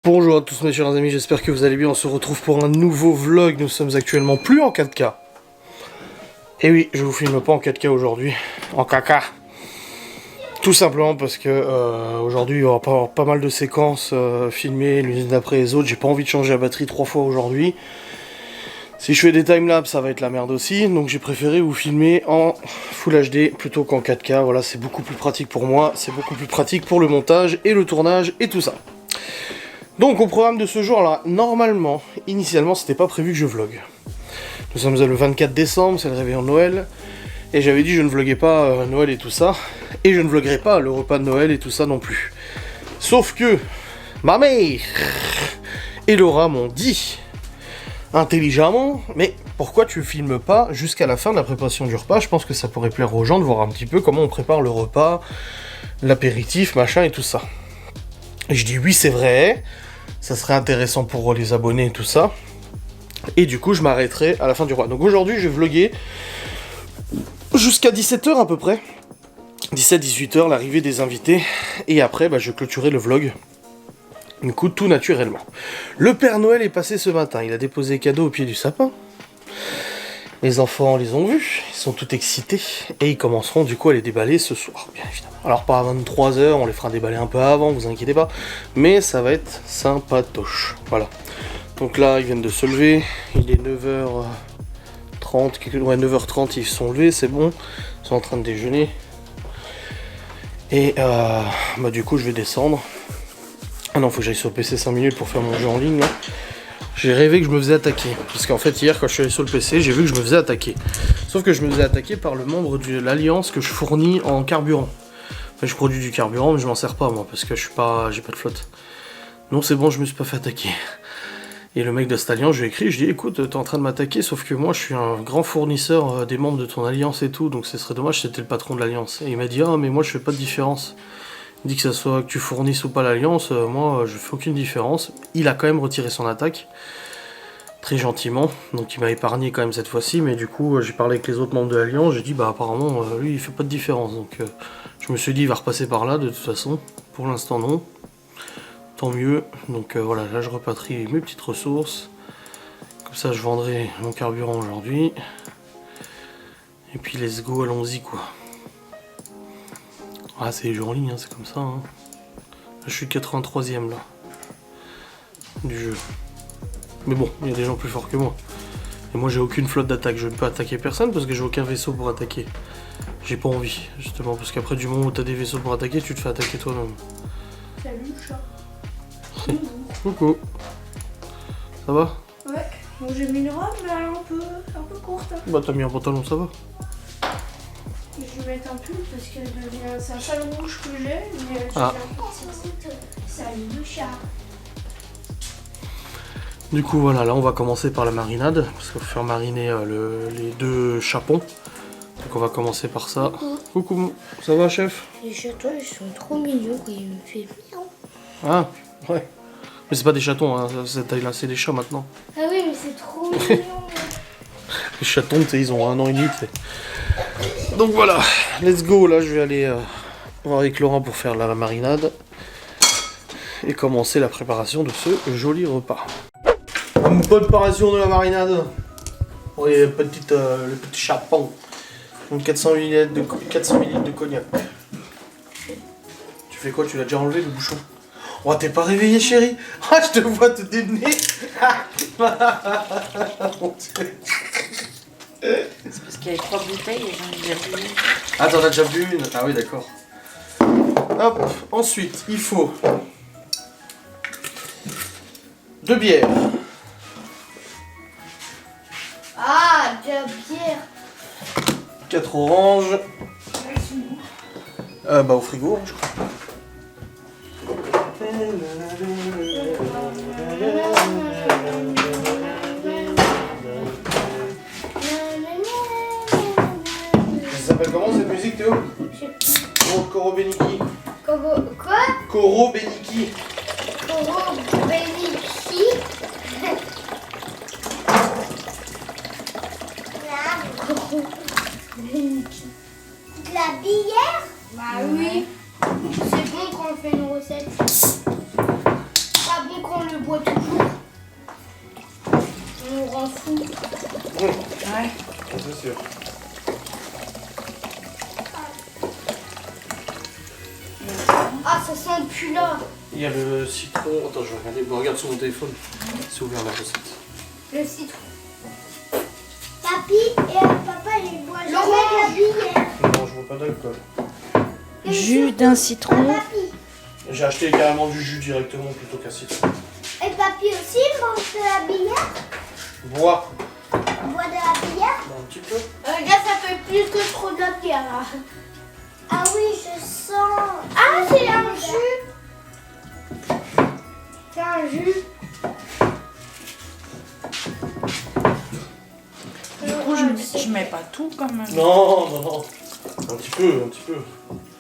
Bonjour à tous mes chers amis, j'espère que vous allez bien, on se retrouve pour un nouveau vlog, nous sommes actuellement plus en 4K. Et oui, je vous filme pas en 4K aujourd'hui, en caca. Tout simplement parce que aujourd'hui il y aura pas mal de séquences filmées les unes d'après les autres, j'ai pas envie de changer la batterie 3 fois aujourd'hui. Si je fais des timelapses ça va être la merde aussi, donc j'ai préféré vous filmer en Full HD plutôt qu'en 4K, voilà c'est beaucoup plus pratique pour moi, c'est beaucoup plus pratique pour le montage et le tournage et tout ça. Donc au programme de ce jour là, normalement, initialement c'était pas prévu que je vlog. Nous sommes le 24 décembre, c'est le réveillon de Noël, et j'avais dit je ne vloguais pas Noël et tout ça, et je ne vloguerai pas le repas de Noël et tout ça non plus. Sauf que ma mère et Laura m'ont dit intelligemment, mais pourquoi tu filmes pas jusqu'à la fin de la préparation du repas? Je pense que ça pourrait plaire aux gens de voir un petit peu comment on prépare le repas, l'apéritif, machin et tout ça. Et je dis oui c'est vrai, ça serait intéressant pour les abonnés et tout ça. Et du coup je m'arrêterai à la fin du repas. Donc aujourd'hui je vais vlogger jusqu'à 17h à peu près. 17-18h l'arrivée des invités. Et après je clôturerai le vlog. Du coup tout naturellement. Le Père Noël est passé ce matin, il a déposé les cadeaux au pied du sapin. Les enfants les ont vus, ils sont tout excités. Et ils commenceront du coup à les déballer ce soir, bien évidemment. Alors pas à 23h, on les fera déballer un peu avant, vous inquiétez pas. Mais ça va être sympatoche, voilà. Donc là, ils viennent de se lever, il est 9h30, ouais 9h30 ils se sont levés, c'est bon. Ils sont en train de déjeuner. Et du coup je vais descendre. Ah non, faut que j'aille sur le PC 5 minutes pour faire mon jeu en ligne là. J'ai rêvé que je me faisais attaquer. Parce qu'en fait hier quand je suis allé sur le PC, j'ai vu que je me faisais attaquer. Sauf que je me faisais attaquer par le membre de l'alliance que je fournis en carburant. Enfin, je produis du carburant mais je m'en sers pas moi parce que j'ai pas de flotte. Non c'est bon, je me suis pas fait attaquer. Et le mec de cette alliance, je lui ai écrit, je lui ai dit écoute, t'es en train de m'attaquer, sauf que moi je suis un grand fournisseur des membres de ton alliance et tout, donc ce serait dommage si t'étais le patron de l'alliance. Et il m'a dit ah mais moi je fais pas de différence. Il dit que ça soit que tu fournisses ou pas l'alliance, moi je fais aucune différence. Il a quand même retiré son attaque, très gentiment, donc il m'a épargné quand même cette fois-ci, mais du coup j'ai parlé avec les autres membres de l'alliance, j'ai dit bah apparemment lui il fait pas de différence, donc je me suis dit il va repasser par là de toute façon, pour l'instant non. Tant mieux, donc voilà, là je repatrie mes petites ressources, comme ça je vendrai mon carburant aujourd'hui, et puis let's go, allons-y quoi. Ah c'est les jeux en ligne, hein, c'est comme ça, hein. Là, je suis 83ème là, du jeu. Mais bon, il y a des gens plus forts que moi. Et moi j'ai aucune flotte d'attaque, je ne peux attaquer personne parce que j'ai aucun vaisseau pour attaquer. J'ai pas envie, justement, parce qu'après du moment où t'as des vaisseaux pour attaquer, tu te fais attaquer toi-même. Salut chat. Coucou. Ça va? Ouais, bon j'ai mis une robe mais elle est un peu courte. Bah t'as mis un pantalon, ça va? Je vais mettre un pull parce qu'elle devient... C'est un châle rouge que j'ai, mais Ah. Salut le chat. Du coup voilà, là on va commencer par la marinade, parce qu'il faut faire mariner les deux chapons. Donc on va commencer par ça. Coucou, ça va chef? Les chatons ils sont trop mignons quand ils me font miaou. Ah, ouais. Mais c'est pas des chatons, hein, cette taille-là, c'est des chats maintenant. Ah oui mais c'est trop mignon. Les chatons, tu sais, ils ont 1 an et demi, tu sais. Donc voilà, let's go, là je vais aller voir avec Laurent pour faire la marinade. Et commencer la préparation de ce joli repas. Une préparation de la marinade. Pour les petites, le petit chapon. Donc 400 ml de cognac. Tu fais quoi? Tu l'as déjà enlevé le bouchon? Oh t'es pas réveillé chérie? Ah je te vois te démener. Mon Dieu. C'est parce qu'il y avait 3 bouteilles et j'en ai déjà bu une. Ah t'en as déjà bu une? Ah oui d'accord. Hop, ensuite il faut 2 bières. Ah, de la bière. 4 oranges. Au frigo, je crois. Ça s'appelle comment cette musique Théo? Koro Beniki. Quoi? Koro Beniki. Koro Beniki. De la bière? Bah oui. C'est bon quand on fait une recette. Pas bon quand bois toujours. On rend fou. Ouais, Ouais. c'est sûr. Ah, ça sent le plus là. Il y a le citron. Attends, je vais regarder. Bon, regarde sur mon téléphone. C'est ouvert la recette. Le citron. Papy et papa, ils boivent jamais la bière. Non, je vois pas d'alcool. Jus d'un citron. Papy. J'ai acheté carrément du jus directement plutôt qu'un citron. Et papy aussi mange de la bière. Bois. Boit de la bière. Un petit peu. Regarde, ça fait plus que trop de la bière là. Ah oui, je sens. Ah, c'est un jus. C'est un jus. Du coup, je mets pas tout quand même. Non, non, non. Un petit peu, un petit peu.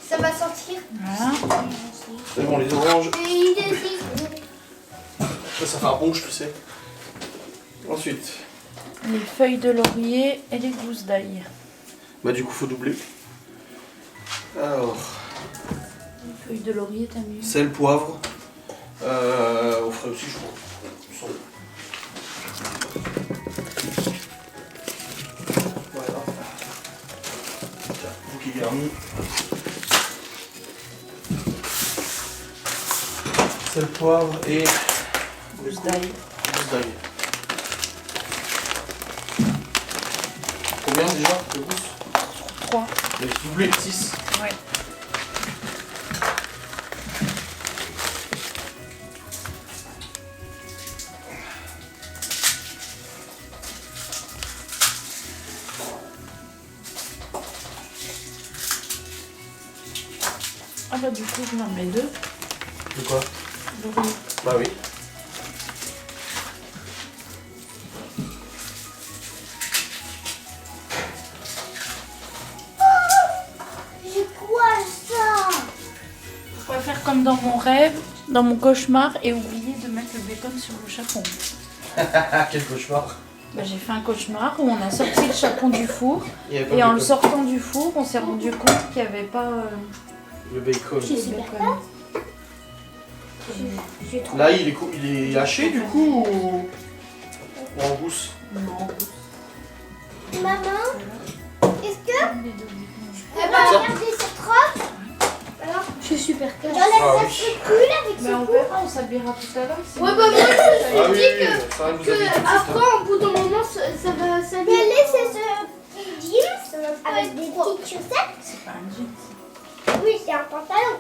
Ça va sortir. Voilà. C'est bon, les oranges. Et il est citron. Ça fait un rouge, tu sais. Ensuite, Les feuilles de laurier et les gousses d'ail. bah du coup, faut doubler. Alors, Les feuilles de laurier, t'as mis. sel, poivre. Au frais aussi, je crois. Sans- Voilà. Tiens, vous qui garnis. Sel, poivre et Gousses d'ail. gousses d'ail. Combien déjà de gousses? 3. Mais doublé, 6. Ouais. Ah bah du coup, je m'en mets 2. De quoi? Laurier. Bah oui. C'est quoi ça? Je pourrais faire comme dans mon rêve, dans mon cauchemar, et oublier de mettre le bacon sur le chapon. Ah, quel cauchemar. Bah, j'ai fait un cauchemar où on a sorti le chapon du four, Il y avait pas et de en le bacon. sortant du four, on s'est rendu compte qu'il n'y avait pas Le bacon. de bacon. J'ai trop. Là, il est haché du coup ou en gousse? Non. Maman, est-ce que Eh tu ben, vas regarder cette robe? alors, je suis super classe. J'enlève Ah cette oui. spécule avec Mais ce on bout. verra, on s'habillera tout à l'heure. c'est Ouais, bon. bah moi, je me Ah suis oui, dit ça va vous que habiller tout de suite. après, au bout d'un moment, ça va s'allier. Regardez, c'est ce jeans avec être des propre. petites chaussettes. C'est pas un jean. Oui, c'est un pantalon.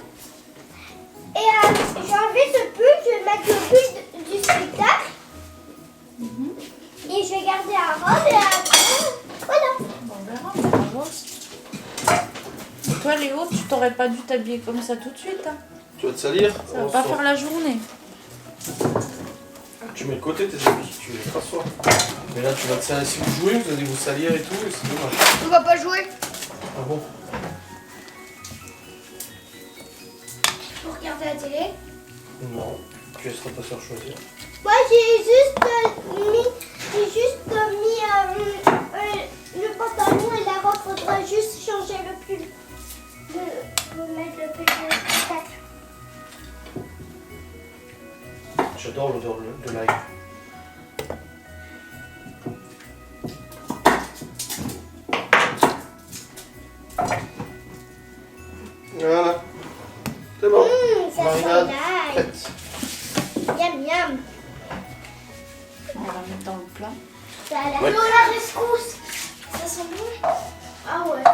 Et j'ai enlevé ce pull, je vais mettre le pull du spectacle. Et je vais garder la robe et après, voilà. Bon, on verra, on va voir. Et toi, Léo, tu t'aurais pas dû t'habiller comme ça tout de suite. Hein. Tu vas te salir. Ça va On pas sort. faire la journée. Tu mets de côté tes habits, tu les rassois. Mais là, tu vas te salir. Si vous jouez, vous allez vous salir et tout, et c'est dommage. On va pas jouer. Ah bon? Pour regarder la télé. Non. Tu laisseras ta soeur choisir. Moi, j'ai juste mis le pantalon et la robe. Faudra juste changer le pull. Mettre le pull du spectacle. J'adore l'odeur de l'ail. Voilà. C'est bon. Ça Marinade sent l'ail. prête. Miam miam. On va la mettre dans le plat. Ça a l'air. Ouais. Non, la rescousse. Ça sent bon. Ah ouais.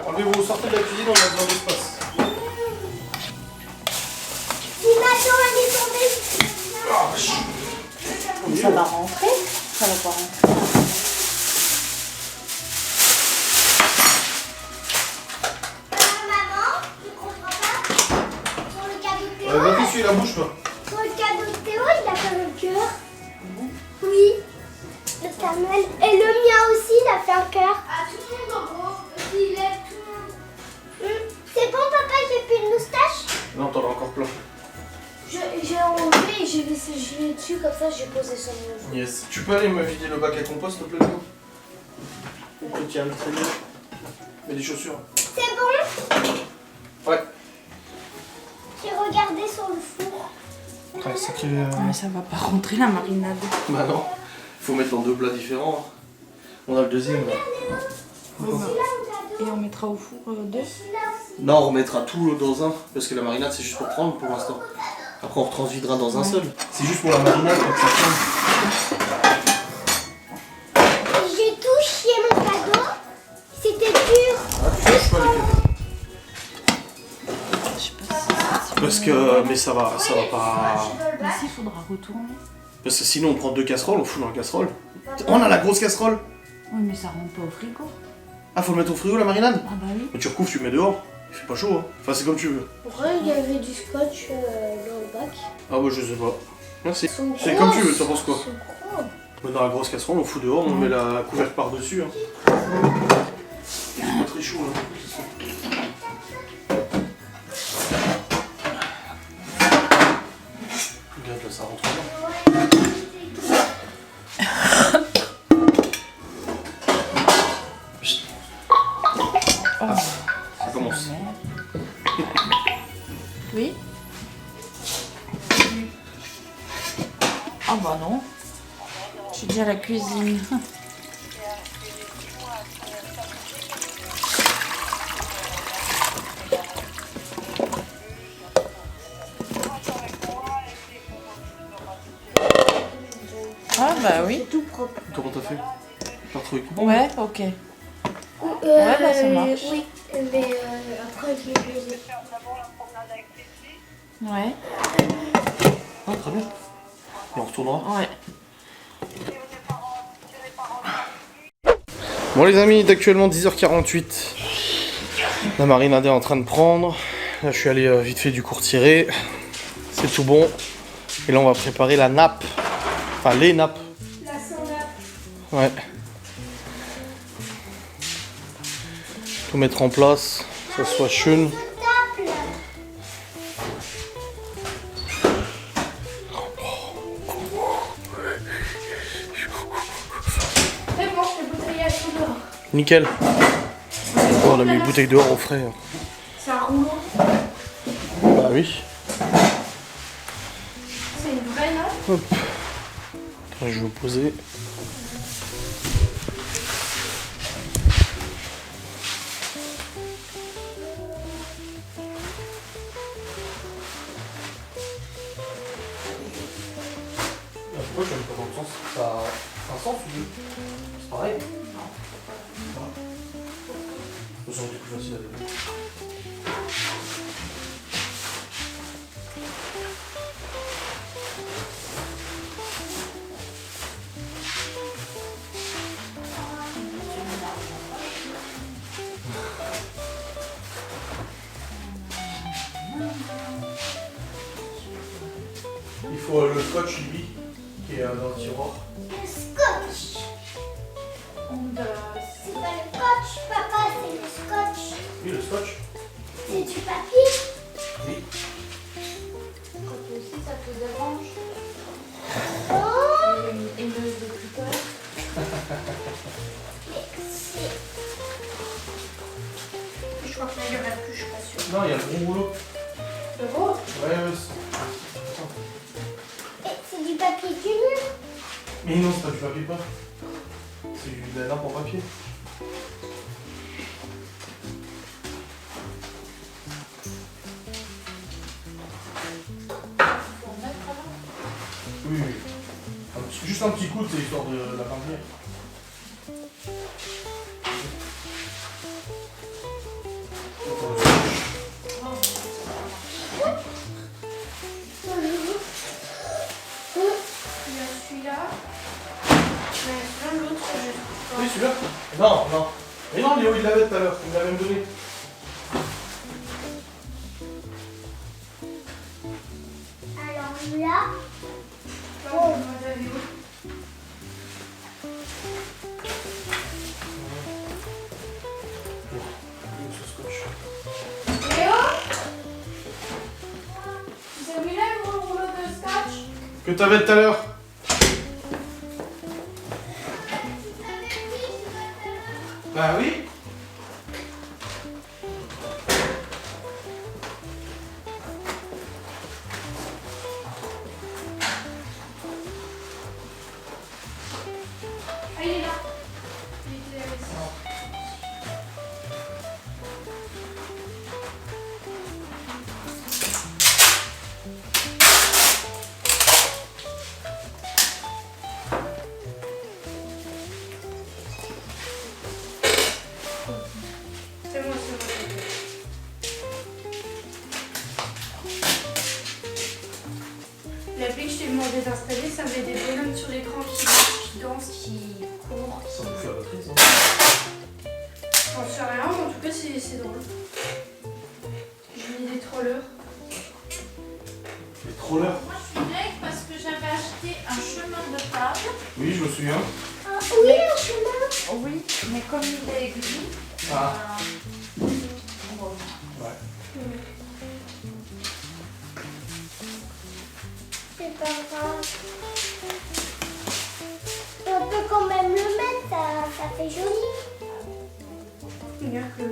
Enlevez-vous, sortez de la cuisine, on va dans l'espace. Si maintenant elle est tombée. Ça va rentrer. Ça va pas rentrer. Maman, tu comprends pas? Pour le cadeau de Théo, Va t'essuyer la bouche, toi. pour le cadeau de Théo, il a fait un cœur. Oui. Le Père Noël. Et le mien aussi, il a fait un cœur. Ah, tout le monde en gros. Il est tout le monde. C'est bon, papa, j'ai plus de moustache? Non, t'en as encore plein. J'ai enlevé et j'ai laissé geler dessus, comme ça j'ai posé sur mon jeu. Yes. Tu peux aller me vider le bac à compost, s'il te plaît, Léo? Ou que tu as le traîner. Mets des chaussures. C'est bon? Ouais. J'ai regardé sur le four. Ouais, sacré... Mais ça va pas rentrer la marinade. Bah non, faut mettre dans 2 plats différents. On a le deuxième là. Et on mettra au four 2. Non, on remettra tout dans un, parce que la marinade c'est juste pour prendre pour l'instant. Après on retransvidera dans un seul. C'est juste pour la marinade quand ça prend. J'ai touché mon cadeau. C'était dur. Ah, tu touches pas les cadeaux. Je sais pas si... Parce que... Mais ça va pas... Ici, il faudra retourner. Parce que sinon on prend 2 casseroles, on fout dans la casserole. On a la grosse casserole. Oui, mais ça rentre pas au frigo. Ah, faut le mettre au frigo la marinade? Ah bah oui. Mais tu recouvres, tu le mets dehors. Il fait pas chaud, hein. Enfin, c'est comme tu veux. Pourquoi il y avait du scotch dans le bac? Ah, bah, je sais pas. Merci. Ils sont C'est gros, comme tu veux, t'en penses quoi? ils sont gros. On met dans la grosse casserole, on fout dehors, on met la couvercle par-dessus. Hein. Il fait pas très chaud, là. Regarde, là, ça rentre bien. Oh. Ça commence. Oui. Ah bah non. Je suis déjà à la cuisine. Ah bah oui. C'est tout propre. Comment t'as fait? T'as retrouvé coupon? Ouais, ok. Ouais, bah, ça marche. Oui, mais après je vais baiser. Ouais. Ah, très bien. Et on retournera. Ouais. Bon les amis, il est actuellement 10h48. La marinade est en train de prendre. Là je suis allé vite fait du court-tiré. C'est tout bon. Et là on va préparer la nappe. Enfin les nappes. La salade. Ouais. Tout mettre en place. Que ça soit chun. Très bon, je fais bouteiller à tout dehors. Nickel. Oh, on a mis une bouteille dehors au frais. C'est un rouleau. Bah oui. C'est une vraie nappe. Hop. Attends, je vais vous poser. Pourquoi tu aimes pas dans le sens? Ça a un sens ou deux? C'est pareil? Non. Ça aurait été plus facile à développer. Il faut le scotch lui qui est dans le tiroir. Le scotch. C'est pas le scotch, papa, c'est le scotch. Oui, le scotch. C'est du papier. Oui. Quand aussi ça te dérange. Oh, Et le découpeur. Je crois qu'il y en a plus, je suis pas sûre. Non, il y a le gros rouleau. Le gros. Ouais, et c'est du papier du mur. mais non, c'est pas du papier peint. C'est de la nappe en papier. Oui, oui. Juste un petit coup, c'est histoire de la peindre. Il y a celui-là. Mais celui-là, l'autre, je... Oui, celui-là. Non, non. Mais non, Léo, il l'avait tout à l'heure. Il l'avait me donné. Alors là, Oh, je l'avais où? Ce scotch. Léo? C'est celui-là le gros rouleau de scotch? Que t'avais tout à l'heure. Bah oui. L'appli que je t'ai demandé d'installer, ça met des bonhommes sur l'écran qui marchent, qui dansent, qui courent. Ça vous fait la batterie, ça? J'en sais rien, mais en tout cas, c'est drôle. J'ai mis des trollers. Les trollers? Moi, je suis nec parce que j'avais acheté un chemin de table. Oui, je me souviens. Ah, oui, un chemin. Oui, mais comme il est gris, Ah. on va Ouais. C'est pas grave. On peut quand même le mettre, ça fait joli. Regarde que Mm.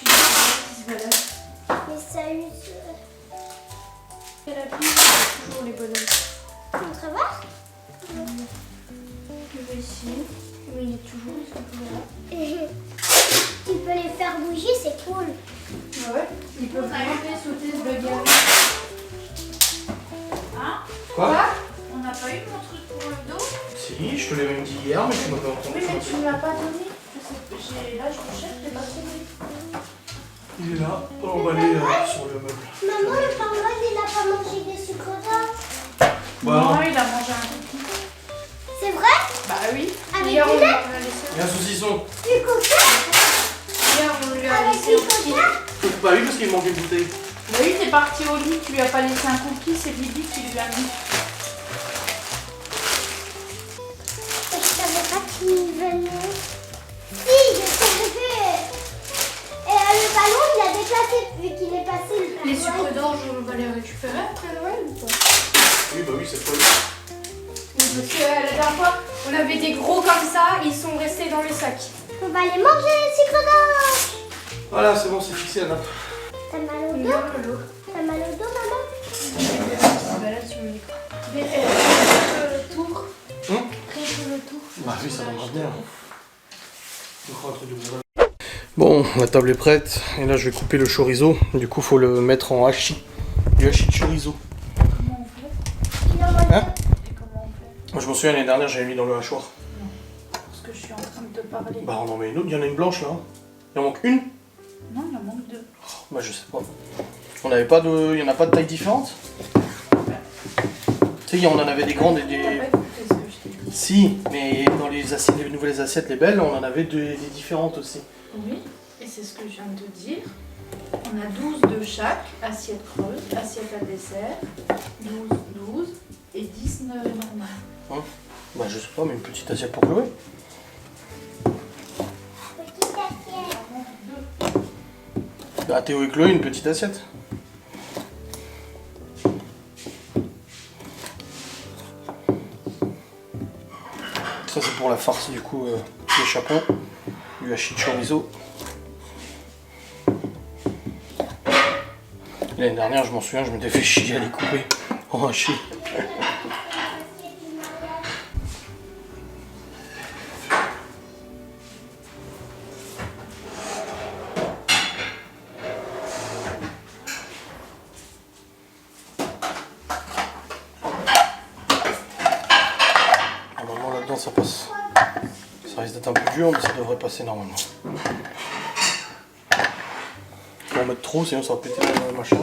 j'ai des qui se baladent. Mais ça use. Et l'appli, c'est toujours les bonhommes. On travaille. Je vais essayer. Mais il est toujours, ils sont toujours là. Tu peux les faire bouger, c'est cool. Ouais, ils peuvent grimper, sauter, se bagarrer. Hein? Quoi? On n'a pas eu mon truc pour le dos? Si, je te l'avais dit hier, mais tu m'as pas entendu. Oui, mais tu ne l'as pas donné. Là, je le cherche, je l'ai pas trouvé. Il est là, emballé sur le meuble. Maman, le Père Noël, il n'a pas mangé des sucres d'or. Bah Non, non. il a mangé un cookie. C'est vrai? Bah oui. Avec Hier, on du lui lait? a laissé. Il y a un saucisson. Du coca? Hier, on lui a Avec laissé du un petit. coca? Bah oui, parce qu'il manque une bouteille. Bah oui, t'es parti au lit, tu lui as pas laissé un cookie, c'est Bibi qui lui a mis. Je savais pas qu'il venait. Si, je savais. Et le ballon, il a déplacé vu qu'il est passé le Père Les Noël. sucres d'orge, on va les récupérer après Noël ou pas? Oui, bah oui, c'est pas lui. Oui, parce que la dernière fois, on avait des gros comme ça, ils sont restés dans les sacs. On va les manger, les sucres d'or. Voilà, c'est bon, c'est fixé, Anna. T'as mal au dos? Regarde le lot. T'as mal au dos, maman? Des bonhommes qui se baladent sur mon écran. Le tour. Hum Contre le tour. Bah oui, ça va bien. Je crois un truc de bon. Bon, la table est prête. Et là, je vais couper le chorizo. Du coup, faut le mettre en hachis. Du hachis de chorizo. Comment on fait? Il en mange Hein? Et comment on fait? Moi, je me souviens, l'année dernière, j'avais mis dans le hachoir. Parce que je suis en train de te parler. Bah, on en met une autre. Il y en a une blanche, là. Il en manque une? Non, il en manque deux. Bah, je sais pas. On n'avait pas de... Il y en a pas de taille différente? Tu sais, on en avait des grandes et T'as des... pas écouté ce que je t'ai dit. Si, mais dans les assiettes, les nouvelles assiettes, les belles, on en avait des différentes aussi. Oui, et c'est ce que je viens de te dire. On a 12 de chaque, assiette creuse, assiette à dessert, 12 et 10 normales. Bah, je sais pas, mais une petite assiette pour Chloé. petite assiette. Il en manque deux. Bah, Théo et Chloé, une petite assiette. Ça, c'est pour la farce, du coup, des chapons, du hachis de chorizo. L'année dernière, je m'en souviens, je m'étais fait chier à les couper en hachis. Normalement, là-dedans, ça passe. Ça risque d'être un peu dur, mais ça devrait passer normalement. Faut en mettre trop, sinon ça va péter le machin.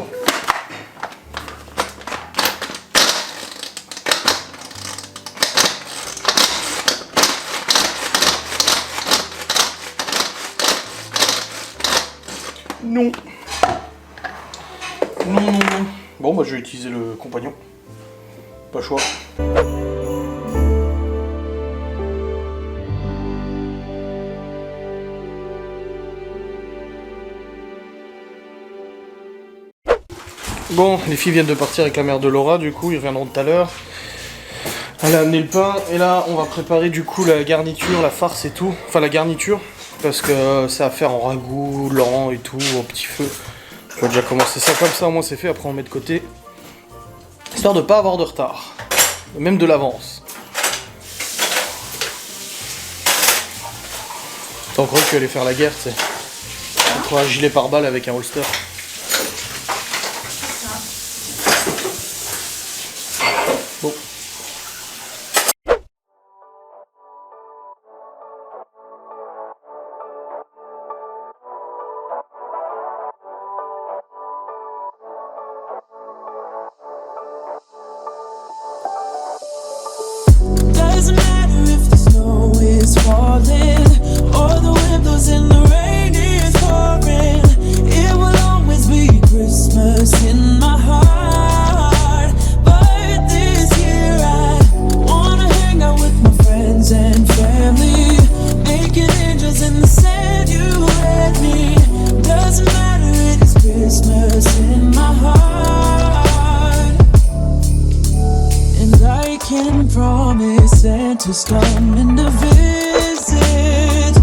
Non. Non, non, non. Bon, bah je vais utiliser le compagnon. Pas le choix. Bon, les filles viennent de partir avec la mère de Laura, du coup, ils reviendront tout à l'heure. Elle a amené le pain, et là, on va préparer du coup la garniture, la farce et tout. Enfin, la garniture, parce que c'est à faire en ragoût, lent et tout, au petit feu. Je vais déjà commencer ça comme ça, au moins c'est fait, après on met de côté. Histoire de pas avoir de retard, même de l'avance. T'as encore que tu allais faire la guerre, tu sais. Un gilet pare-balles avec un holster. Bon. Doesn't matter if the snow is falling or the wind blows and the rain is pouring. It will always be Christmas in my heart. But this year I wanna hang out with my friends and family, making angels in the sand, you and me. Doesn't matter, it is Christmas in my heart. And I can promise Santa's coming to visit.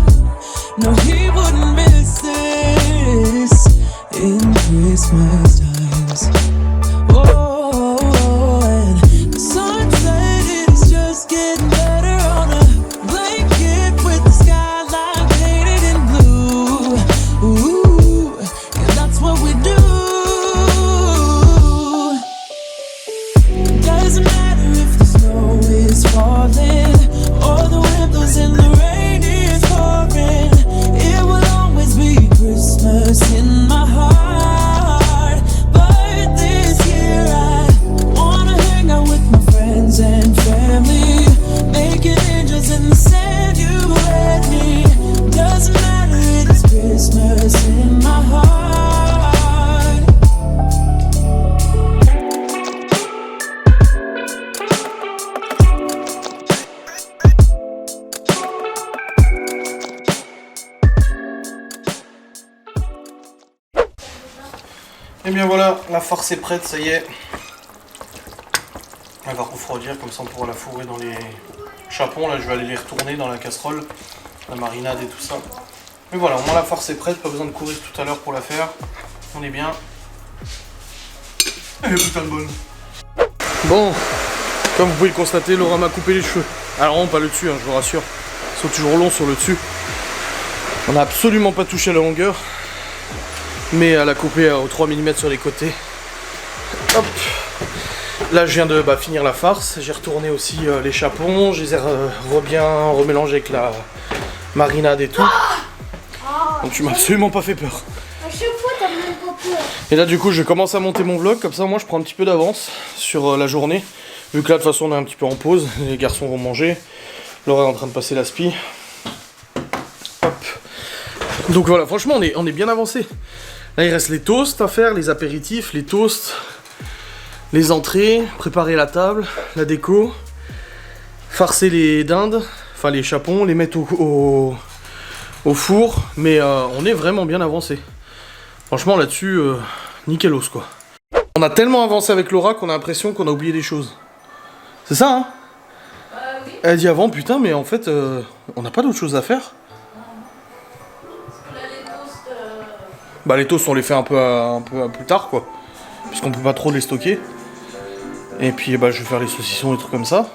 No, he wouldn't miss this in Christmas times. Oh, and the sunset is just getting better on a blanket with the skyline painted in blue. Ooh, and that's what we do. Doesn't matter if the snow is falling or the wind blows and the rain is pouring. It will always be Christmas in my heart. But this year I wanna hang out with my friends and family, making angels in the sand, you and me. Doesn't matter, it is Christmas in my heart. Et bien voilà, la farce est prête, ça y est. Elle va refroidir, comme ça on pourra la fourrer dans les chapons. Là je vais aller les retourner dans la casserole, la marinade et tout ça. Mais voilà, au moins la farce est prête, pas besoin de courir tout à l'heure pour la faire. On est bien. Elle est putain de bonne. Bon, comme vous pouvez le constater, Laura m'a coupé les cheveux. Alors non, pas le dessus, hein, je vous rassure. Ils sont toujours longs sur le dessus. On n'a absolument pas touché à la longueur. Mais elle a coupé aux 3 mm sur les côtés. Hop. Là je viens de finir la farce. J'ai retourné aussi les chapons. Je les ai bien remélangés avec la marinade et tout. Donc tu m'as absolument pas fait peur. À chaque fois, t'as même pas peur. Et là du coup je commence à monter mon vlog. Comme ça moi je prends un petit peu d'avance sur la journée. Vu que là de toute façon on est un petit peu en pause. Les garçons vont manger. Laura est en train de passer l'aspi. Hop. Donc voilà, franchement on est bien avancé. Là il reste les toasts à faire, les apéritifs, les toasts, les entrées, préparer la table, la déco, farcer les dindes, enfin les chapons, les mettre au four, mais on est vraiment bien avancé. Franchement là-dessus, nickel os quoi. On a tellement avancé avec Laura qu'on a l'impression qu'on a oublié des choses. C'est ça hein? Oui. Elle dit avant putain mais en fait on n'a pas d'autre chose à faire. Bah les toasts on les fait un peu plus tard quoi. Puisqu'on peut pas trop les stocker. Et puis bah je vais faire les saucissons et trucs comme ça.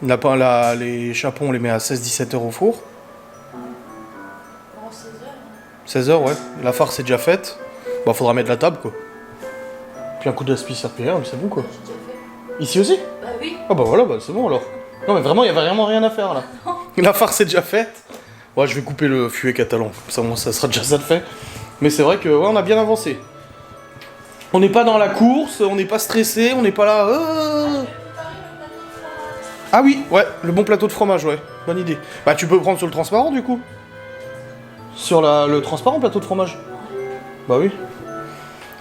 Les chapons on les met à 16-17 heures au four. Bon, 16 heures. 16 heures ouais. La farce est déjà faite. Bah faudra mettre la table quoi. Puis un coup d'aspi serpillière mais c'est bon quoi. J'ai déjà fait. Ici aussi? Bah oui. Ah bah voilà bah c'est bon alors. Non mais vraiment il y avait vraiment rien à faire là. La farce est déjà faite. Ouais je vais couper le fuet catalan. Comme ça sera déjà ça de fait. Mais c'est vrai que ouais, on a bien avancé. On n'est pas dans la course, on n'est pas stressé, on n'est pas là. Ah oui, ouais, le bon plateau de fromage, ouais, bonne idée. Bah tu peux prendre sur le transparent du coup. Sur le transparent plateau de fromage. Bah oui.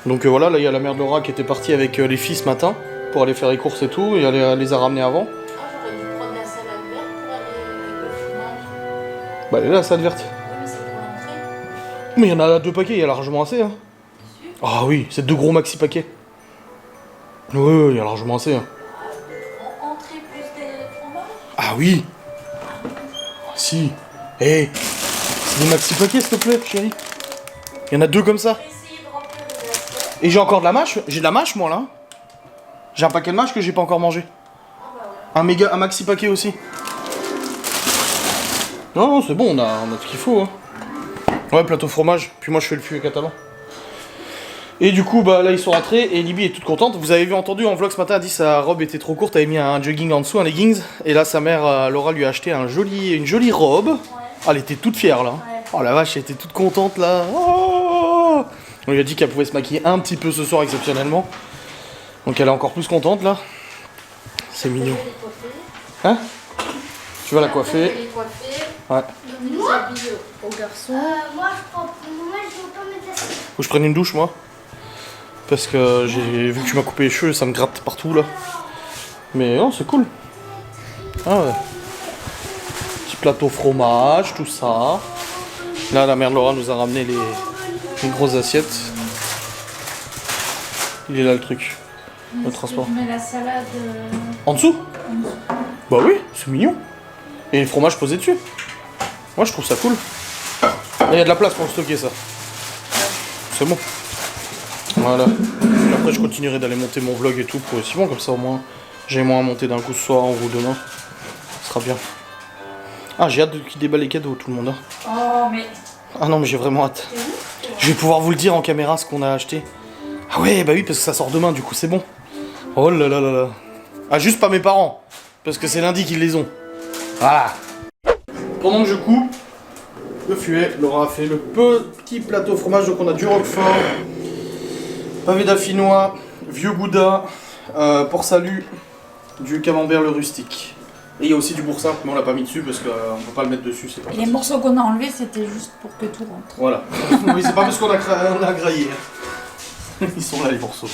Donc voilà, là il y a la mère de Laura qui était partie avec les filles ce matin pour aller faire les courses et tout, et elle les a ramenés avant. Ah, j'aurais dû prendre la salade verte pour aller avec le fromage. Bah elle est là, la salade verte. Oui, mais c'est pour l'entrée. Mais il y en a 2 paquets, il y a largement assez. Hein. Ah oui, c'est 2 gros maxi paquets. Oui, il y a largement assez. Hein. Entrée plus des fromages. Ah oui. Si. Hé, c'est des maxi paquets s'il te plaît, chérie. Il y en a 2 comme ça. J'ai essayé de remplir les assiettes. Et j'ai encore de la mâche. J'ai de la mâche moi là. J'ai un paquet de mâche que j'ai pas encore mangé. Ah bah ouais. Un maxi paquet aussi. Non, non, c'est bon, on a ce qu'il faut. Hein. Ouais, plateau fromage. Puis moi je fais le fuet catalan. Et du coup, bah là ils sont rentrés et Libby est toute contente. Vous avez entendu en vlog ce matin, elle a dit que sa robe était trop courte, elle avait mis un jogging en dessous, un leggings. Et là sa mère Laura lui a acheté une jolie robe. Ouais. Ah, elle était toute fière là. Ouais. Oh la vache, elle était toute contente là. Oh, on lui a dit qu'elle pouvait se maquiller un petit peu ce soir exceptionnellement. Donc elle est encore plus contente là. C'est mignon. Hein? Tu vas la coiffer. Les coiffer. Ouais. Donner les habits aux garçons. Moi, je veux pas mettre la... Faut que je prenne une douche, moi. Parce que j'ai vu que tu m'as coupé les cheveux, ça me gratte partout, là. Mais non, c'est cool. Ah ouais. Petit plateau fromage, tout ça. Là, la mère Laura nous a ramené les grosses assiettes. Il est là, le truc. Le transport. Je mets la salade. En dessous? Bah oui, c'est mignon. Et le fromage posé dessus. Moi, je trouve ça cool. Il y a de la place pour stocker ça. C'est bon. Voilà. Et après, je continuerai d'aller monter mon vlog et tout progressivement. Comme ça, au moins, j'ai moins à monter d'un coup ce soir ou demain. Ce sera bien. Ah, j'ai hâte qu'il déballe les cadeaux, tout le monde. Hein. Oh, mais. Ah non, mais j'ai vraiment hâte. Je vais pouvoir vous le dire en caméra ce qu'on a acheté. Ah ouais, bah oui, parce que ça sort demain, du coup, c'est bon. Oh là là là là. Ah, juste pas mes parents. Parce que c'est lundi qu'ils les ont. Voilà. Pendant que je coupe le fuet, Laura a fait le petit plateau fromage. Donc on a du roquefort, pavé d'affinois, vieux gouda, port-salut, du camembert le rustique. Et il y a aussi du boursin, mais on l'a pas mis dessus parce qu'on peut pas le mettre dessus, c'est pas Les facile. morceaux qu'on a enlevés, c'était juste pour que tout rentre. Voilà. Oui, c'est pas parce qu'on a graillé. Ils sont là les morceaux.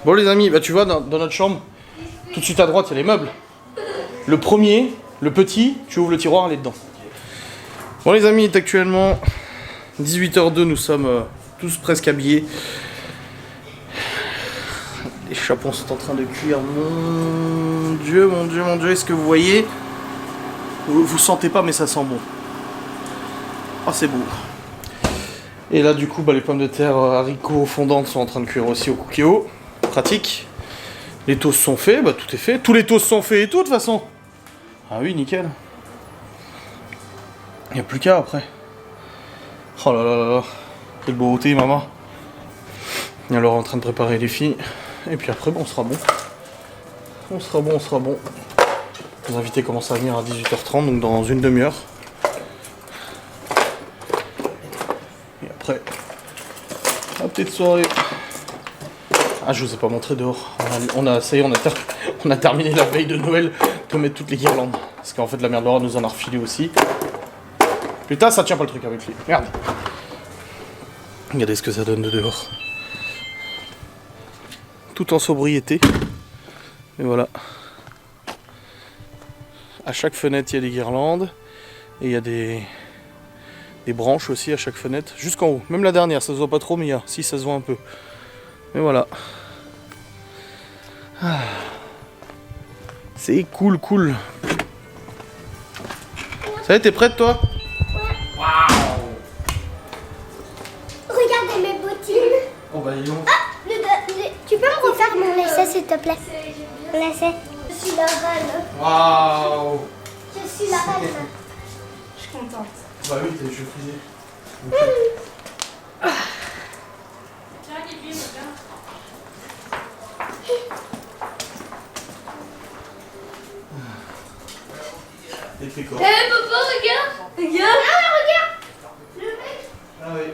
Bon les amis, bah tu vois dans notre chambre, tout de suite à droite il y a les meubles. Le premier, le petit, tu ouvres le tiroir, elle est dedans. Bon les amis, il est actuellement 18h02, nous sommes tous presque habillés. Les chapons sont en train de cuire. Mon Dieu, mon Dieu, mon Dieu, est-ce que vous voyez? Vous sentez pas mais ça sent bon. Oh c'est beau. Et là du coup bah, les pommes de terre haricots fondantes sont en train de cuire aussi au Cookéo. Pratique. Les toasts sont faits, bah tout est fait. Tous les toasts sont faits et tout de toute façon. Ah oui, nickel. Il n'y a plus qu'à après. Oh là là là là. Quelle beauté maman. Et alors en train de préparer les filles. Et puis après bon, on sera bon. On sera bon, on sera bon. Les invités commencent à venir à 18h30, donc dans une demi-heure. Et après, la petite soirée. Ah, je vous ai pas montré dehors. Ça y est, on a terminé la veille de Noël de mettre toutes les guirlandes. Parce qu'en fait, la mère de Laura nous en a refilé aussi. Putain, ça tient pas le truc avec lui. Merde. Regardez ce que ça donne de dehors. Tout en sobriété. Et voilà. À chaque fenêtre, il y a des guirlandes. Et il y a des branches aussi à chaque fenêtre. Jusqu'en haut. Même la dernière, ça se voit pas trop, mais il y a. Si, ça se voit un peu. Mais voilà. Ah. C'est cool, cool. Ça y est, t'es prête, toi? Regardez mes bottines. Oh bah, dis donc. Tu peux me refaire mon lacet, s'il te plaît? Mon lacet. Je suis la reine. Waouh. Je suis la reine. Je suis contente. Bah oui, t'es les cheveux frisés. Tiens, Olivier, regarde. Et fait quoi? Papa, regarde. Regarde. Le mec. Ah oui.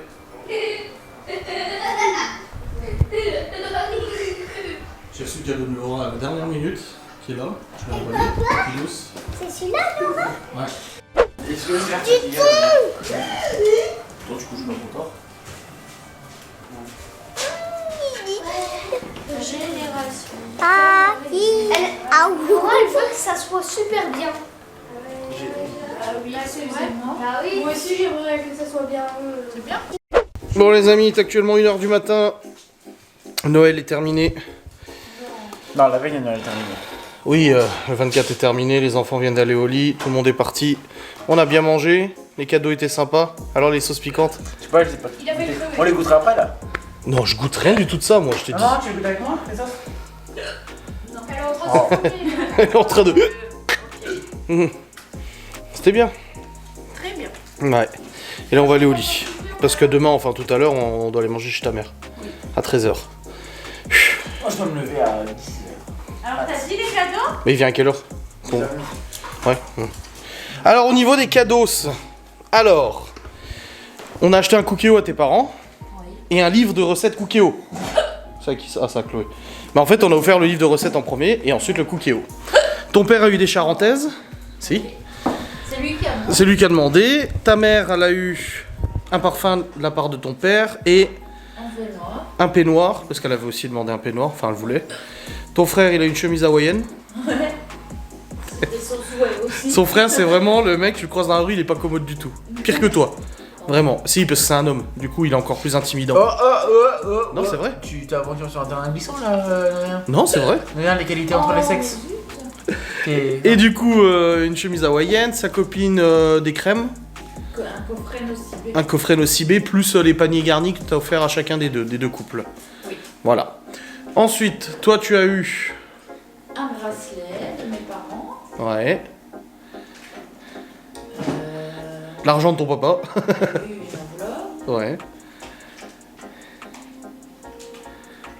J'ai reçu le cadeau de Laura à la dernière minute, qui est là. Je l'ai envoyé. Pilos. C'est celui-là, Laura? Ouais. Est-ce que faire Du thon. Toi, tu couches pas ton corps. Génération. Ah oui. Laura, il faut que ça soit super bien. Ah oui, excusez-moi. Ah oui. Moi aussi, j'aimerais que ça soit bien. C'est bien. Bon les amis, il est actuellement 1h du matin. Noël est terminé. Non, la veille, on est terminé. Oui, le 24 est terminé, les enfants viennent d'aller au lit, tout le monde est parti. On a bien mangé, les cadeaux étaient sympas. Alors les sauces piquantes? Je sais pas, je sais pas. Il a fait le feu. On les goûtera après là. Non, je goûte rien du tout de ça, moi, je te dis. Non, tu les goûtes avec moi, c'est ça? Elle est en train de se Elle est en train de... Mhm. C'était bien. Très bien. Ouais. Et là, on va aller au lit. Parce que demain, enfin tout à l'heure, on doit aller manger chez ta mère. À 13h. Moi, je dois me lever à 10h. Alors, t'as dit les cadeaux? Mais il vient à quelle heure? Bon. Ouais. Alors, au niveau des cadeaux, alors, on a acheté un Cookéo à tes parents et un livre de recettes Cookéo. C'est qui ça? Ah, ça, Chloé. Mais en fait, on a offert le livre de recettes en premier et ensuite le Cookéo. Ton père a eu des charentaises? Si. C'est lui qui a demandé. C'est lui qui a demandé. Ta mère, elle a eu un parfum de la part de ton père et Un peignoir. un peignoir, parce qu'elle avait aussi demandé un peignoir, enfin elle voulait. Ton frère, il a une chemise hawaïenne. C'était son souhait aussi. Son frère, c'est vraiment le mec, tu le croises dans la rue, il est pas commode du tout. Pire que toi. Vraiment. Si, parce que c'est un homme. Du coup, il est encore plus intimidant. Non, c'est vrai. Tu t'aventures sur un terrain glissant là, Noël. Non, c'est vrai. Regarde les qualités entre les sexes. Et du coup, une chemise hawaïenne, sa copine des crèmes, Un coffret nocibé. un coffret nocibé, plus les paniers garnis que tu as offert à chacun des deux couples. Oui. Voilà. Ensuite, toi, tu as eu... Un bracelet de mes parents. Ouais. L'argent de ton papa. Une enveloppe. Ouais.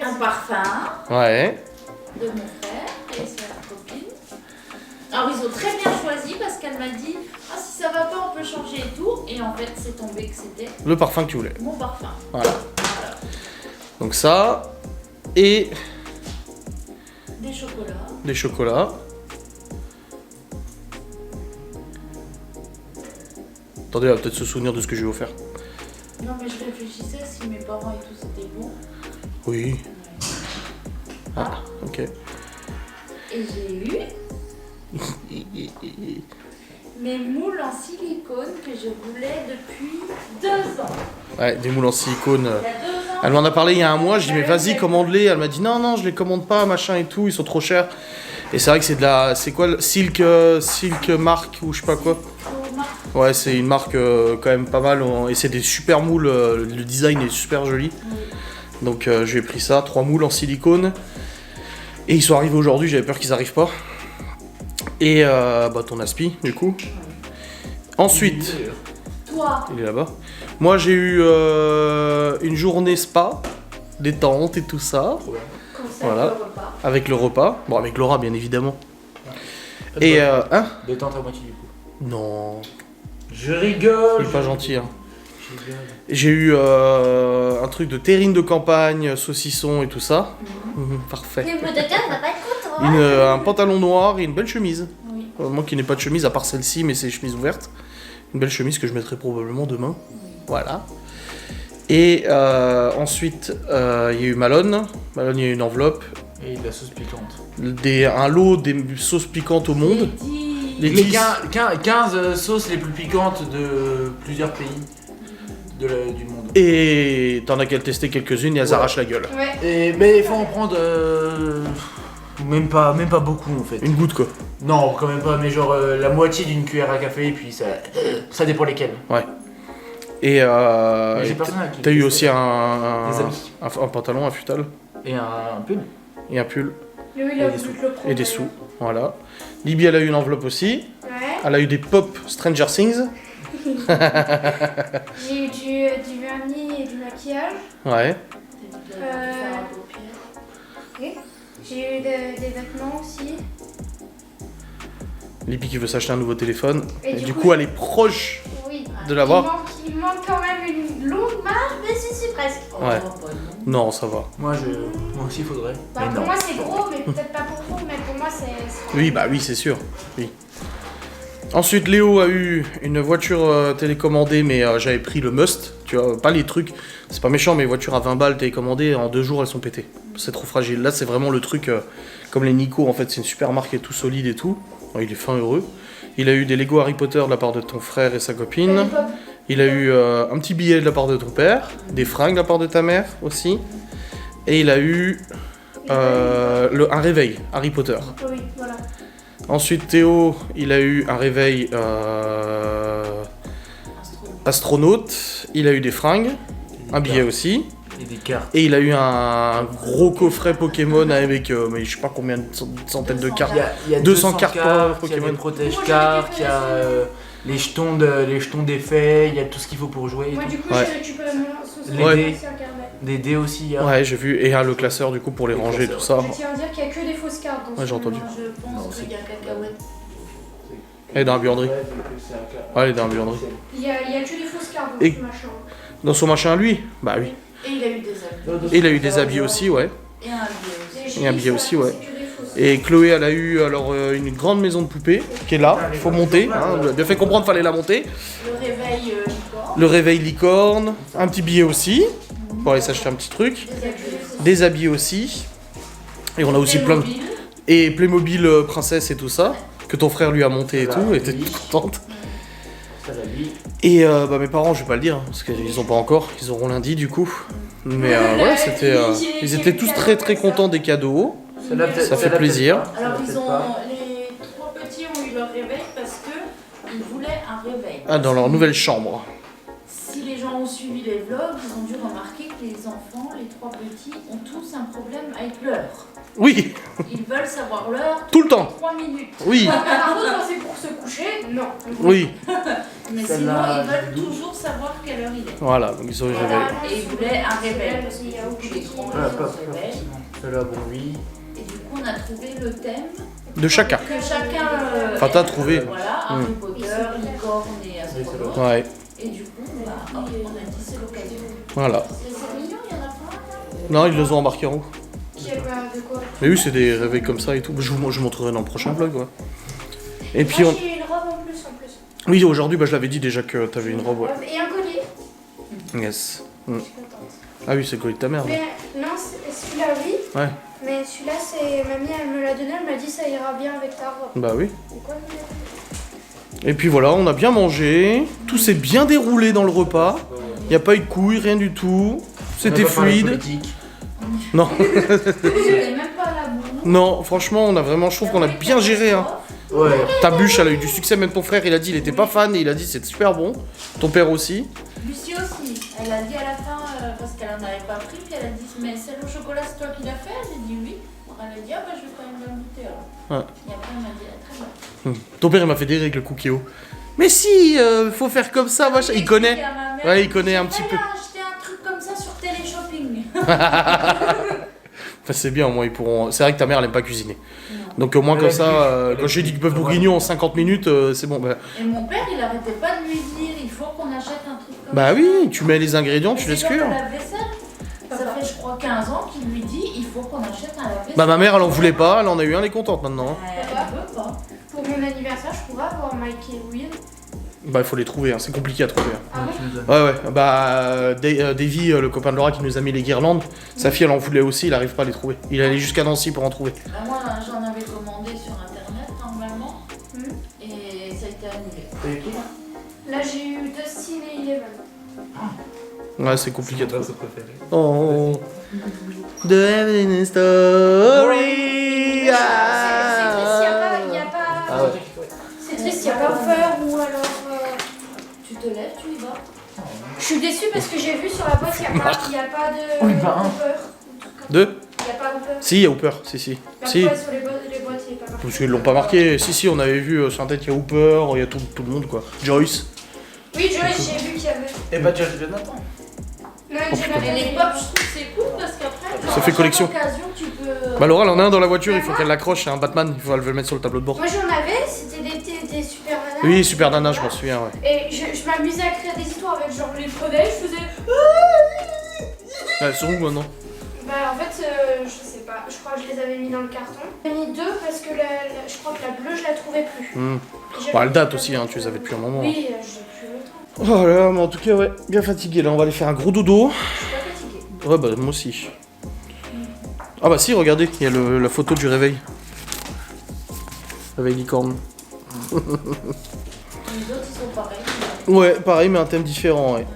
Un parfum Ouais. de mon frère et sa copine. Alors ils ont très bien choisi parce qu'elle m'a dit ah si ça va pas on peut changer et tout et en fait c'est tombé que c'était Le parfum que tu voulais. mon parfum. Voilà. Voilà. Donc ça. Et Des chocolats. des chocolats. Attendez, elle va peut-être se souvenir de ce que je lui ai offert. Non mais je réfléchissais si mes parents et tout c'était bon. Oui. Ah, ok. Et j'ai eu mes moules en silicone que je voulais depuis 2 ans. Ouais, des moules en silicone. Il y a 2 ans. Elle m'en a parlé il y a un mois, je dis mais vas-y commande-les. Elle m'a dit non, je les commande pas, machin et tout, ils sont trop chers. Et c'est vrai que c'est de la... C'est quoi le Silk marque ou je sais pas quoi. Ouais, c'est une marque quand même pas mal. Et c'est des super moules, le design est super joli. Donc je lui ai pris ça, 3 moules en silicone. Et ils sont arrivés aujourd'hui, j'avais peur qu'ils arrivent pas. Et ton aspi du coup. Ensuite, Toi, il est là-bas. Moi j'ai eu une journée spa, détente et tout ça. conserve Voilà. le repas. Avec le repas. Bon, avec Laura bien évidemment. Et hein. Détente à moitié du coup. Non, Je rigole. il est pas gentil hein. Je rigole. J'ai eu un truc de terrine de campagne, saucisson et tout ça. Parfait. Le mot de cœur va pas être content. Un pantalon noir et une belle chemise. Oui. Moi qui n'ai pas de chemise à part celle-ci, mais c'est chemise ouverte. Une belle chemise que je mettrai probablement demain. Voilà. Et ensuite, il y a eu Malone. Malone, il y a eu une enveloppe. Et de la sauce piquante. Un lot des sauces piquantes au monde. Les Les 10. 15 sauces les plus piquantes de plusieurs pays du monde. Et t'en as qu'à tester quelques-unes et elles Ouais. arrachent la gueule. Ouais. Mais il faut en prendre même pas beaucoup en fait. Une goutte quoi. Non, quand même pas, mais genre la moitié d'une cuillère à café et puis ça dépend lesquelles. Et Mais j'ai et personne à qui t'as eu tester. aussi un Des habits. un pantalon, un futal Et un pull. et un pull Lui, il Et a des voulu te le prendre. et des sous. Voilà. Libye, elle a eu une enveloppe aussi. Ouais. Elle a eu des pop Stranger Things. J'ai eu du vernis et du maquillage. Ouais. J'ai eu des vêtements aussi. Libye qui veut s'acheter un nouveau téléphone. Et Et du du coup, coup, elle est proche Oui. de l'avoir. Il manque quand même une longue marche, mais si, presque. Ouais. Non, ça va. Moi aussi il faudrait. Bah, Mais pour non. moi, c'est gros, mais peut-être pas pour vous, mais pour moi, c'est... Oui, bah oui, c'est sûr. Oui. Ensuite, Léo a eu une voiture télécommandée, mais j'avais pris le must. Tu vois, pas les trucs. C'est pas méchant, mais voitures à 20 balles télécommandées, en 2 jours, elles sont pétées. C'est trop fragile. Là, c'est vraiment le truc comme les Nico, en fait, c'est une super marque et tout solide et tout. Ouais, il est fin heureux. Il a eu des Lego Harry Potter de la part de ton frère et sa copine. Il a eu un petit billet de la part de ton père, des fringues de la part de ta mère aussi. Et il a eu un réveil Harry Potter. Oui, voilà. Ensuite, Théo, il a eu un réveil astronaute. Il a eu des fringues, un billet aussi. Et des cartes. Et il a eu un gros coffret Pokémon avec, mais je sais pas combien de centaines de cartes. Il y a 200 cartes il y a Pokémon. des protège Moi, cartes, il j'avais y a les jetons d'effets, il y a tout ce qu'il faut pour jouer. et Moi, tout. du coup, Ouais. tu peux me Les Ouais. dés. sur Carnet. Des dés aussi, il y a. Ouais, j'ai vu. Et le classeur du coup pour les Le ranger, classeur. tout ça. Je tiens à dire qu'il n'y a que des fausses cartes dans Ouais, ce j'ai entendu. moment. Je pense qu'il y a cacahuète. Elle est dans la buanderie. Ouais, elle est dans la buanderie. Il y a que des fausses cartes dans Et- ce machin. Dans son machin à lui. Bah oui. Et il a eu des habits. Et il a eu des habits aussi, ouais. Et un billet aussi. Et un billet aussi, ouais. C'est que des fausses. Et Chloé, elle a eu alors une grande maison de poupée qui est là. Il faut monter. Hein, on lui a bien fait comprendre, fallait la monter. Le réveil licorne. Le réveil licorne, un petit billet aussi pour aller s'acheter un petit truc. Il y a que des fausses. Des habits aussi. Et on a aussi plein de Playmobil. et Playmobil princesse et tout ça que ton frère lui a monté et Ça tout. va, Elle était oui. toute contente. Ça va vite. Et mes parents, je vais pas le dire hein, parce qu'ils ont pas encore. Ils auront lundi du coup. Mais ouais, c'était. Ils étaient tous très très contents des cadeaux. Celle-là, peut-être- Ça fait celle-là, plaisir. peut-être pas. Alors Celle-là, ils peut-être ont pas. les 3 petits ont eu leur réveil parce que ils voulaient un réveil. Ah, dans leur nouvelle chambre. Si les gens ont suivi les vlogs, ils ont dû remarquer que les enfants, les 3 petits, ont tous un problème avec l'heure. Oui, Ils veulent savoir l'heure tout le temps. 3 minutes. Oui, Par contre, quand c'est pour se coucher, non. oui. Mais sinon, Celle-là, ils veulent douze. toujours savoir quelle heure il est. Voilà, donc ils ont eu le réveil. Et ils voulaient un réveil parce qu'il y a Parce beaucoup les grands Voilà, ils pas ont un réveil. forcément. Celle-là, bon, oui. Et du coup, on a trouvé le thème De chacun. que chacun. Enfin, t'as aime. trouvé. Voilà, Harry Potter, licorne et astronaute. Ouais, Et du coup, bah, hop, on a dit c'est l'occasion. voilà. C'est mignon, il y en a plein. Non, ils les ont embarqués en haut. Qui a pas de quoi. Mais oui, c'est des réveils comme ça et tout. Je vous montrerai dans le prochain vlog, ouais. Et puis, Moi, j'ai eu une robe en plus. oui, aujourd'hui, je l'avais dit déjà que t'avais une robe, ouais. Et un collier. Yes. Je suis contente. Ah oui, c'est le colis de ta mère. Mais non, celui-là, oui. Ouais. Mais celui-là, c'est mamie, elle me l'a donné, elle m'a dit ça ira bien avec ta robe. Bah oui. Pourquoi elle me l'a donné? Et puis voilà, on a bien mangé. Tout s'est bien déroulé dans le repas. Il n'y a pas eu de couilles, rien du tout. C'était fluide. Non. J'avais même pas la boue. Non, franchement, on a vraiment, je trouve qu'on a bien géré. Hein. Ouais. Ta bûche, elle a eu du succès. Même ton frère, il a dit, il était pas fan et il a dit, c'est super bon. Ton père aussi. Lucie aussi. Elle a dit à la fin, parce qu'elle en avait pas pris, puis elle a dit, mais c'est le chocolat, c'est toi qui l'as fait? J'ai dit oui. Elle a dit, ah bah je vais quand même la goûter alors. Ouais. Et après, elle m'a dit, très bien. Ton père, il m'a fait des rire avec le cookie. Mais si, faut faire comme ça, machin. Il connaît. Ouais, il connaît un petit peu. Elle a acheté un truc comme ça sur Téléshopping. Enfin, c'est bien, au moins, ils pourront. C'est vrai que ta mère, elle aime pas cuisiner. Non. Donc, au moins, Elle comme a ça, dit- quand j'ai dit que bœuf bourguignon en 50 minutes, c'est bon. Bah, Et mon père, il arrêtait pas de lui dire, il faut qu'on achète un truc comme ça. bah oui, tu mets les ingrédients, tu Et laisses c'est comme cuire. le lave-vaisselle. Ça fait, je crois, 15 ans qu'il lui dit, il faut qu'on achète un lave-vaisselle. Bah, ma mère, elle en voulait pas, elle en a eu un, elle est contente maintenant. Hein. Elle veut pas. Pour mon anniversaire, je pourrais avoir Mike et Will. Bah, il faut les trouver, hein. C'est compliqué à trouver. Hein. Ah bon? Ouais, ouais, bah, Davy, le copain de Laura qui nous a mis les guirlandes, sa fille, elle en voulait aussi, il arrive pas à les trouver. Il est allé jusqu'à Nancy pour en trouver. Bah, moi, j'en avais commandé sur internet normalement. Hmm. Et ça a été annulé. Là, j'ai eu Dustin et Eleven. Ouais, c'est compliqué à trouver. Son préféré. Oh, The Evening Story. C'est triste, il n'y a pas. Ah ouais. C'est triste, il n'y a pas Hooper ou alors. Tu te lèves, tu y vas. Je suis déçue parce que j'ai vu sur la boîte, il n'y a pas de Oui, bah, hein. Hooper. Deux. Il n'y a pas Hooper. Si, il y a Hooper, si. La Si. boîte sur les boîtes, il n'est pas marqué. Parce qu'ils l'ont pas marqué. Si, on avait vu sur la tête, il y a Hooper, il y a tout le monde quoi. Joyce. Oui, Joyce, j'ai vu qu'il y avait. Et bah, tu as Jonathan. Non, Oh, j'ai putain. pas Et les pop, je trouve que c'est cool parce qu'après, Ça fait collection. À chaque occasion, tu peux. Bah, Laura, elle en a un dans la voiture, il faut qu'elle l'accroche, c'est un Batman, elle veut le mettre sur le tableau de bord. Moi j'en avais, c'était des super nanas. Oui, Super Nana, je m'en souviens, ouais. Et je m'amusais à créer des histoires avec genre les prenais, je faisais. Elles sont où maintenant? Bah en fait, je sais pas, je crois que je les avais mis dans le carton. J'ai mis deux parce que je crois que la bleue je la trouvais plus. Hmm. J'avais Bah, elle plus date la aussi, bleue. hein, tu les avais depuis un moment. Oui, j'ai plus le temps. Oh là, mais en tout cas, ouais, bien fatigué là, on va aller faire un gros dodo. Je suis pas fatiguée. Ouais, bah, moi aussi. Ah, bah, si, regardez, il y a la photo du réveil. Réveil licorne. Les autres, ils sont pareils. Ouais, pareil, mais un thème différent, ouais.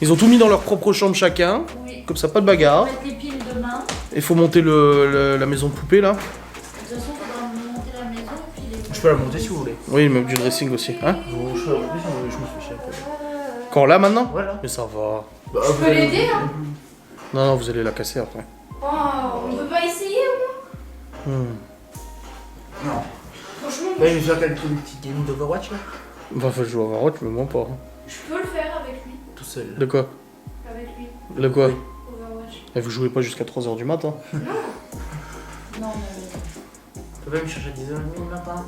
Ils ont tout mis dans leur propre chambre chacun, Oui. comme ça, pas de On bagarre. va mettre les piles demain. Il faut monter la maison de poupée là. De toute façon, il faudra monter la maison et puis les. Je peux la monter si vous voulez. Oui, le meuble du dressing aussi. Hein? Je me suis fait un peu. Quand là maintenant? Voilà. Mais ça va. Bah, Je peux l'aider hein. Non, vous allez la casser après. Oh, on peut pas essayer au moins. Non. Franchement, Là, il va faire quelques petites games d'Overwatch là. Bah, faut jouer à Overwatch, mais moi pas. je peux le faire avec lui. Tout seul. De quoi? Avec lui, De quoi? Overwatch. Et vous jouez pas jusqu'à 3h du matin? Non, mais. Tu peux pas me chercher à 10h30 le matin.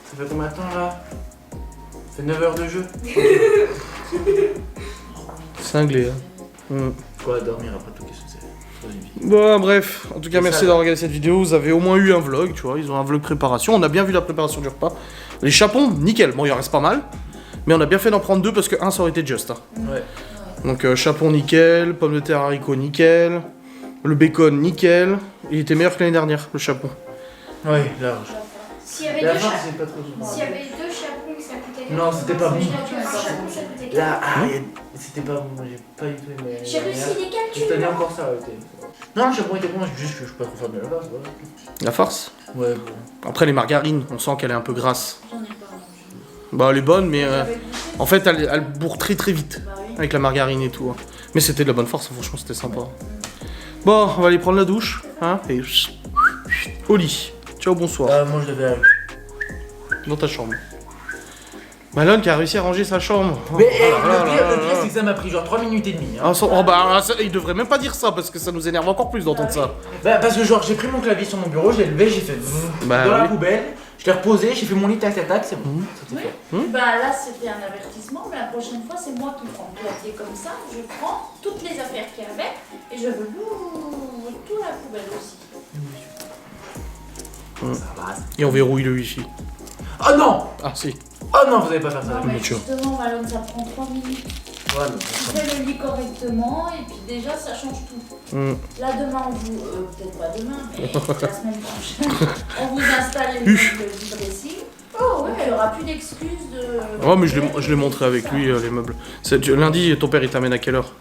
Ça fait combien de temps là? Ça fait 9 heures de jeu. Cinglé, hein. Quoi, dormir après tout, qu'est-ce que c'est? Faut une vie. Bon, bref, en tout cas, C'est merci ça, d'avoir regardé cette vidéo. Vous avez au moins eu un vlog, tu vois. Ils ont un vlog préparation. On a bien vu la préparation du repas. Les chapons, nickel. Bon, il en reste pas mal. Mais on a bien fait d'en prendre deux parce que un, ça aurait été juste. Hein. Ouais. Donc, chapon, nickel. Pommes de terre, haricots, nickel. Le bacon, nickel. Il était meilleur que l'année dernière, le chapon. Ouais, large. S'il y avait La deux fin, chapons. c'est pas trop souvent. S'il y avait deux chapons, ça coûtait. Non, c'était pas bon. Un chapon, ça coûtait Là, c'était pas bon, moi j'ai pas du tout aimé. J'ai réussi les Cette calculs. année encore ça a été. Non, le chapon était bon, c'est juste que je suis pas trop fan de la base, voilà. La farce. Ouais, bon. Après, les margarines, on sent qu'elle est un peu grasse. J'en ai pas mangé. Bah, elle est bonne, mais J'avais goûté. en fait, elle bourre très très vite. Bah oui. Avec la margarine et tout. Hein. Mais c'était de la bonne force, franchement, c'était sympa. Bon, on va aller prendre la douche. Hein, et au lit. Ciao, bonsoir. Ah, moi je devais. Dans ta chambre. Malone qui a réussi à ranger sa chambre. Mais Oh là là là le là pire, là. c'est que ça m'a pris genre 3 minutes et demie. Hein. Ah, oh bah, il devrait même pas dire ça parce que ça nous énerve encore plus d'entendre ça. Bah, parce que genre j'ai pris mon clavier sur mon bureau, je l'ai levé, j'ai fait Bah, dans la oui. poubelle, je l'ai reposé, j'ai fait mon lit, tac tac tac, c'est bon. C'était Oui. fait. Bah là, c'était un avertissement, mais la prochaine fois, c'est moi qui prends le clavier comme ça. Je prends toutes les affaires qu'il y avait et je veux tout la poubelle aussi. Ça va. Et on verrouille le wifi. Oh non! Ah si. Oh non, vous allez pas faire ça. Non, mais tu vois. justement, Malone, ça prend 3 minutes. Ouais, Tu fais le lit correctement et puis déjà ça change tout. Là demain on vous, peut-être pas demain, mais la semaine prochaine, on vous installe les meubles du dressing. Oh ouais, il n'y aura plus d'excuses de... Oh mais je l'ai montré avec lui les meubles. Lundi, ton père il t'amène à quelle heure?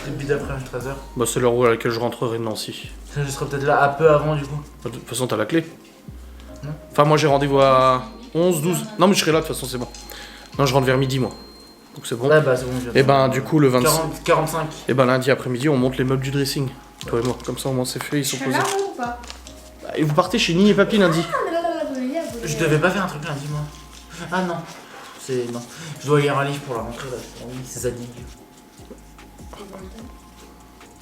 Début d'après-midi, 13h. Bah c'est l'heure à laquelle je rentrerai de Nancy. Je serai peut-être là un peu avant du coup. De toute façon t'as la clé. Non. Enfin moi j'ai rendez-vous à 11, 12. Non mais je serai là de toute façon c'est bon. Non je rentre vers midi moi. Donc c'est bon. Ouais bah c'est bon. Et ben du coup le 26. 45. Et ben lundi après-midi on monte les meubles du dressing. Toi et moi. Comme ça au moins c'est fait, ils sont Je suis posés. là ou pas? Et vous partez chez Nini et Papy lundi. Je devais pas faire un truc lundi moi. Ah non. Non. Je dois lire un livre pour la rentrée là. Oui, c'est Zadig.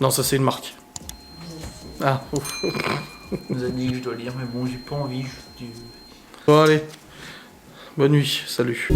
Non ça c'est une marque. Ah ouf. Zadig, je dois lire, mais bon, j'ai pas envie. Bon allez. Bonne nuit, salut.